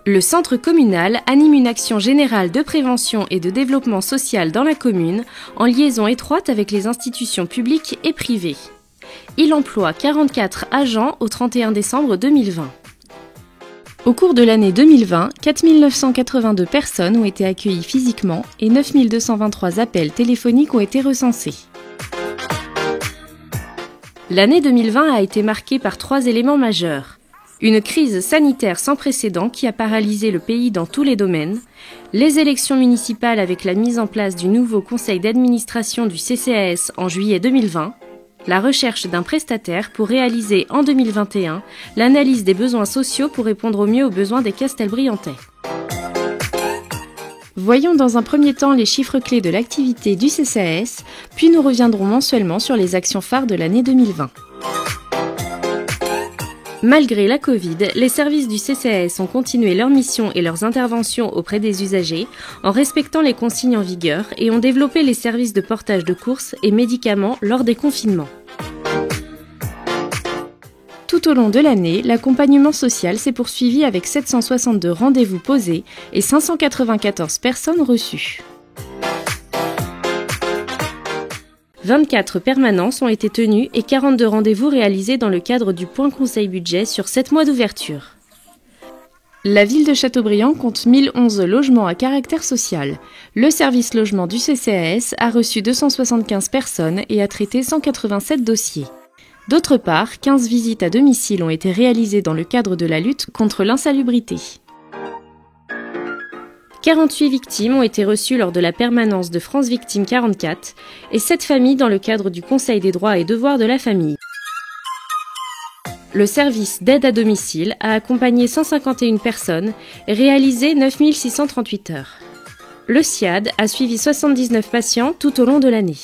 Le centre communal anime une action générale de prévention et de développement social dans la commune, en liaison étroite avec les institutions publiques et privées. Il emploie 44 agents au 31 décembre 2020. Au cours de l'année 2020, 4 982 personnes ont été accueillies physiquement et 9 223 appels téléphoniques ont été recensés. L'année 2020 a été marquée par 3 éléments majeurs. Une crise sanitaire sans précédent qui a paralysé le pays dans tous les domaines, les élections municipales avec la mise en place du nouveau conseil d'administration du CCAS en juillet 2020, la recherche d'un prestataire pour réaliser en 2021 l'analyse des besoins sociaux pour répondre au mieux aux besoins des Castelbriantais. Voyons dans un premier temps les chiffres clés de l'activité du CCAS, puis nous reviendrons mensuellement sur les actions phares de l'année 2020. Malgré la Covid, les services du CCAS ont continué leur mission et leurs interventions auprès des usagers en respectant les consignes en vigueur et ont développé les services de portage de courses et médicaments lors des confinements. Tout au long de l'année, l'accompagnement social s'est poursuivi avec 762 rendez-vous posés et 594 personnes reçues. 24 permanences ont été tenues et 42 rendez-vous réalisés dans le cadre du point conseil budget sur 7 mois d'ouverture. La ville de Châteaubriand compte 1011 logements à caractère social. Le service logement du CCAS a reçu 275 personnes et a traité 187 dossiers. D'autre part, 15 visites à domicile ont été réalisées dans le cadre de la lutte contre l'insalubrité. 48 victimes ont été reçues lors de la permanence de France Victimes 44 et 7 familles dans le cadre du Conseil des droits et devoirs de la famille. Le service d'aide à domicile a accompagné 151 personnes et réalisé 9 638 heures. Le SIAD a suivi 79 patients tout au long de l'année.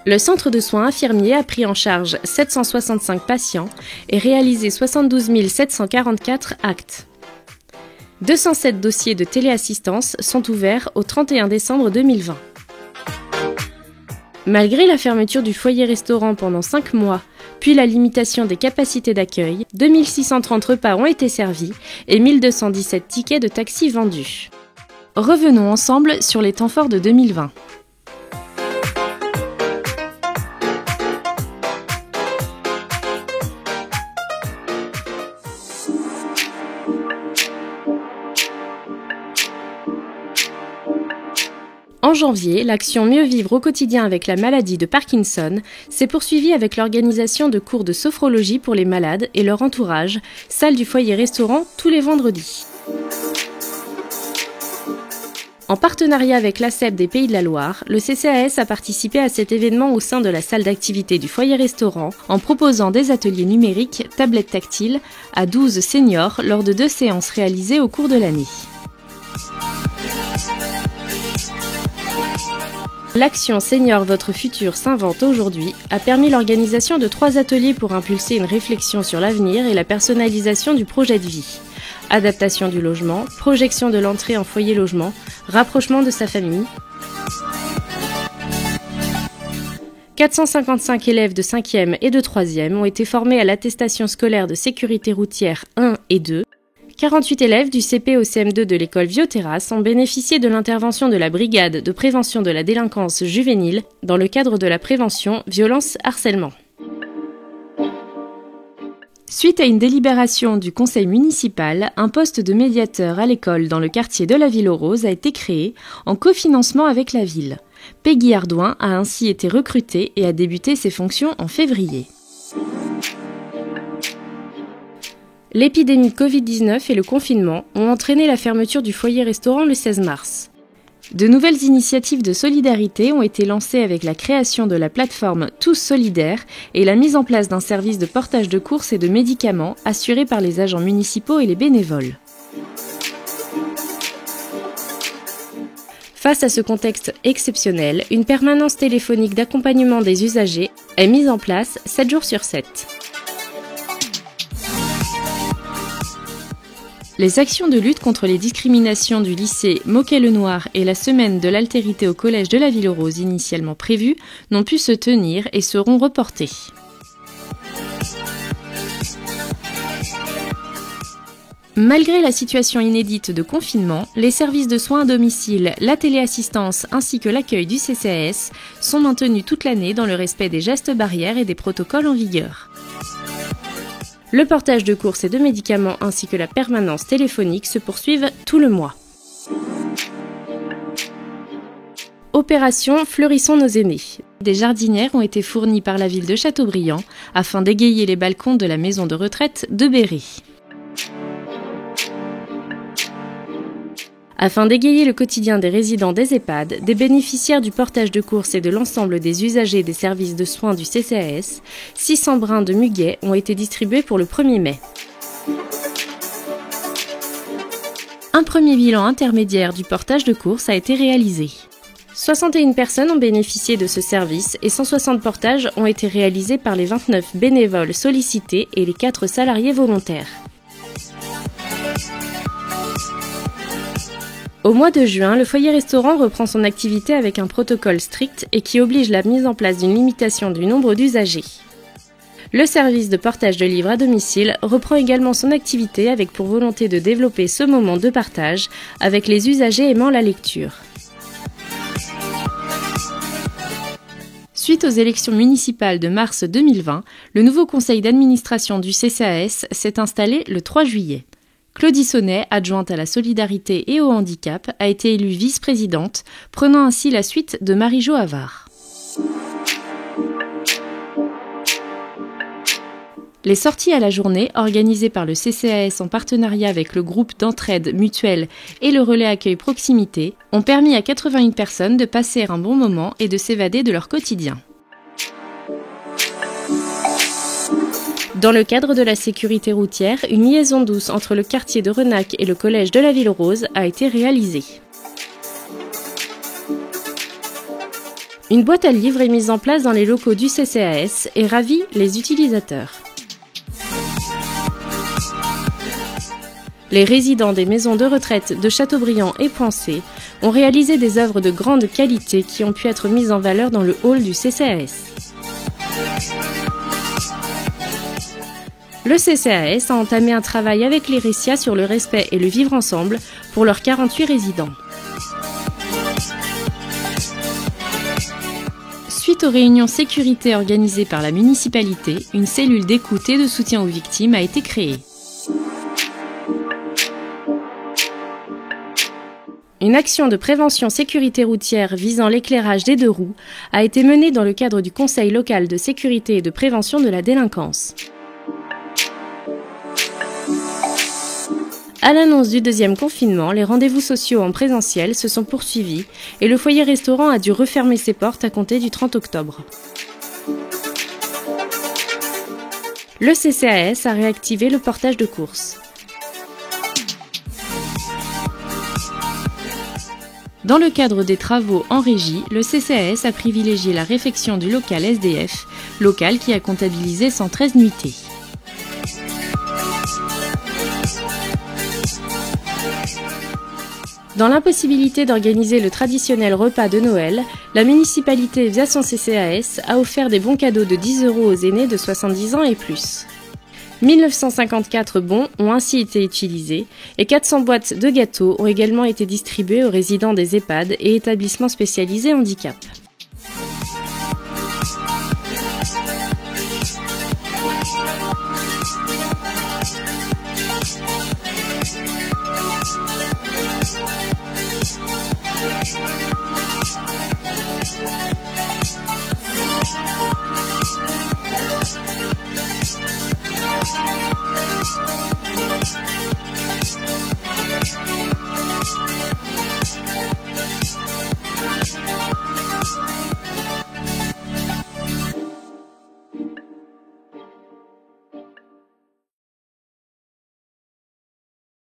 Le centre de soins infirmiers a pris en charge 765 patients et réalisé 72 744 actes. 207 dossiers de téléassistance sont ouverts au 31 décembre 2020. Malgré la fermeture du foyer-restaurant pendant 5 mois, puis la limitation des capacités d'accueil, 2630 repas ont été servis et 1217 tickets de taxi vendus. Revenons ensemble sur les temps forts de 2020. En janvier, l'action Mieux vivre au quotidien avec la maladie de Parkinson s'est poursuivie avec l'organisation de cours de sophrologie pour les malades et leur entourage, salle du foyer-restaurant tous les vendredis. En partenariat avec l'ACEP des Pays de la Loire, le CCAS a participé à cet événement au sein de la salle d'activité du foyer-restaurant en proposant des ateliers numériques, tablettes tactiles, à 12 seniors lors de 2 séances réalisées au cours de l'année. L'action Senior Votre Futur s'invente aujourd'hui a permis l'organisation de 3 ateliers pour impulser une réflexion sur l'avenir et la personnalisation du projet de vie. Adaptation du logement, projection de l'entrée en foyer logement, rapprochement de sa famille. 455 élèves de 5e et de 3e ont été formés à l'attestation scolaire de sécurité routière 1 et 2. 48 élèves du CP au CM2 de l'école Vieux-Terrasse ont bénéficié de l'intervention de la brigade de prévention de la délinquance juvénile dans le cadre de la prévention violence-harcèlement. Suite à une délibération du conseil municipal, un poste de médiateur à l'école dans le quartier de la Ville-aux-Roses a été créé en cofinancement avec la ville. Peggy Ardouin a ainsi été recrutée et a débuté ses fonctions en février. L'épidémie Covid-19 et le confinement ont entraîné la fermeture du foyer-restaurant le 16 mars. De nouvelles initiatives de solidarité ont été lancées avec la création de la plateforme Tous Solidaires et la mise en place d'un service de portage de courses et de médicaments assuré par les agents municipaux et les bénévoles. Face à ce contexte exceptionnel, une permanence téléphonique d'accompagnement des usagers est mise en place 7 jours sur 7. Les actions de lutte contre les discriminations du lycée Moquet-le-Noir et la semaine de l'altérité au collège de la Ville-aux-Roses initialement prévues n'ont pu se tenir et seront reportées. Malgré la situation inédite de confinement, les services de soins à domicile, la téléassistance ainsi que l'accueil du CCAS sont maintenus toute l'année dans le respect des gestes barrières et des protocoles en vigueur. Le portage de courses et de médicaments ainsi que la permanence téléphonique se poursuivent tout le mois. Opération Fleurissons nos aînés. Des jardinières ont été fournies par la ville de Châteaubriand afin d'égayer les balcons de la maison de retraite de Béret. Afin d'égayer le quotidien des résidents des EHPAD, des bénéficiaires du portage de courses et de l'ensemble des usagers des services de soins du CCAS, 600 brins de muguet ont été distribués pour le 1er mai. Un premier bilan intermédiaire du portage de courses a été réalisé. 61 personnes ont bénéficié de ce service et 160 portages ont été réalisés par les 29 bénévoles sollicités et les 4 salariés volontaires. Au mois de juin, le foyer-restaurant reprend son activité avec un protocole strict et qui oblige la mise en place d'une limitation du nombre d'usagers. Le service de portage de livres à domicile reprend également son activité avec pour volonté de développer ce moment de partage avec les usagers aimant la lecture. Suite aux élections municipales de mars 2020, le nouveau conseil d'administration du CCAS s'est installé le 3 juillet. Claudie Sonnet, adjointe à la solidarité et au handicap, a été élue vice-présidente, prenant ainsi la suite de Marie-Jo Havard. Les sorties à la journée, organisées par le CCAS en partenariat avec le groupe d'entraide mutuelle et le relais accueil proximité, ont permis à 81 personnes de passer un bon moment et de s'évader de leur quotidien. Dans le cadre de la sécurité routière, une liaison douce entre le quartier de Renac et le collège de la Ville-Rose a été réalisée. Une boîte à livres est mise en place dans les locaux du CCAS et ravit les utilisateurs. Les résidents des maisons de retraite de Châteaubriand et Poincé ont réalisé des œuvres de grande qualité qui ont pu être mises en valeur dans le hall du CCAS. Le CCAS a entamé un travail avec les Récia sur le respect et le vivre ensemble pour leurs 48 résidents. Suite aux réunions sécurité organisées par la municipalité, une cellule d'écoute et de soutien aux victimes a été créée. Une action de prévention sécurité routière visant l'éclairage des 2 roues a été menée dans le cadre du Conseil local de sécurité et de prévention de la délinquance. À l'annonce du 2e confinement, les rendez-vous sociaux en présentiel se sont poursuivis et le foyer-restaurant a dû refermer ses portes à compter du 30 octobre. Le CCAS a réactivé le portage de courses. Dans le cadre des travaux en régie, le CCAS a privilégié la réfection du local SDF, local qui a comptabilisé 113 nuitées. Dans l'impossibilité d'organiser le traditionnel repas de Noël, la municipalité, via son CCAS, a offert des bons cadeaux de 10 € aux aînés de 70 ans et plus. 1954 bons ont ainsi été utilisés et 400 boîtes de gâteaux ont également été distribuées aux résidents des EHPAD et établissements spécialisés handicap.